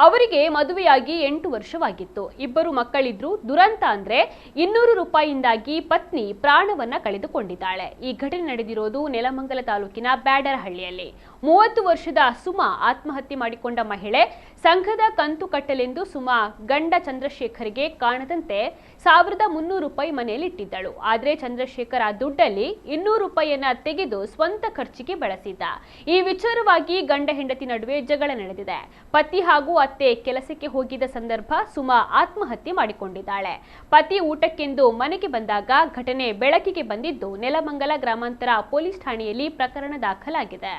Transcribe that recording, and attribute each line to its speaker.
Speaker 1: ಅವರಿಗೆ ಮದುವೆಯಾಗಿ 8 ವರ್ಷವಾಗಿತ್ತು. ಇಬ್ಬರು ಮಕ್ಕಳಿದ್ರು. ದುರಂತ ಅಂದ್ರೆ 200 ರೂಪಾಯಿಯಿಂದಾಗಿ ಪತ್ನಿ ಪ್ರಾಣವನ್ನ ಕಳೆದುಕೊಂಡಿದ್ದಾಳೆ. ಈ ಘಟನೆ ನಡೆದಿರೋದು ನೆಲಮಂಗಲ ತಾಲೂಕಿನ ಬ್ಯಾಡರಹಳ್ಳಿಯಲ್ಲಿ. 30 ವರ್ಷದ ಸುಮಾ ಆತ್ಮಹತ್ಯೆ ಮಾಡಿಕೊಂಡ ಮಹಿಳೆ. ಸಂಘದ ಕಂತು ಕಟ್ಟಲೆಂದು ಸುಮಾ ಗಂಡ ಚಂದ್ರಶೇಖರ್ಗೆ ಕಾಣದಂತೆ 1300 ರೂಪಾಯಿ ಮನೆಯಲ್ಲಿ ಇಟ್ಟಿದ್ದಳು. ಆದ್ರೆ ಚಂದ್ರಶೇಖರ್ ಆ ದುಡ್ಡಲ್ಲಿ 200 ರೂಪಾಯಿಯನ್ನ ತೆಗೆದು ಸ್ವಂತ ಖರ್ಚಿಗೆ ಬಳಸಿದ್ದ. ಈ ವಿಚಾರವಾಗಿ ಗಂಡ ಹೆಂಡತಿ ನಡುವೆ ಜಗಳ ನಡೆದಿದೆ. ಪತಿ ಹಾಗೂ ಅತ್ತೆ ಕೆಲಸಕ್ಕೆ ಹೋಗಿದ್ದ ಸಂದರ್ಭ ಸುಮಾ ಆತ್ಮಹತ್ಯೆ ಮಾಡಿಕೊಂಡಿದ್ದಾಳೆ. ಪತಿ ಊಟಕ್ಕೆಂದು ಮನೆಗೆ ಬಂದಾಗ ಘಟನೆ ಬೆಳಕಿಗೆ ಬಂದಿದ್ದು ನೆಲಮಂಗಲ ಗ್ರಾಮಾಂತರ ಪೊಲೀಸ್ ಠಾಣೆಯಲ್ಲಿ ಪ್ರಕರಣ ದಾಖಲಾಗಿದೆ.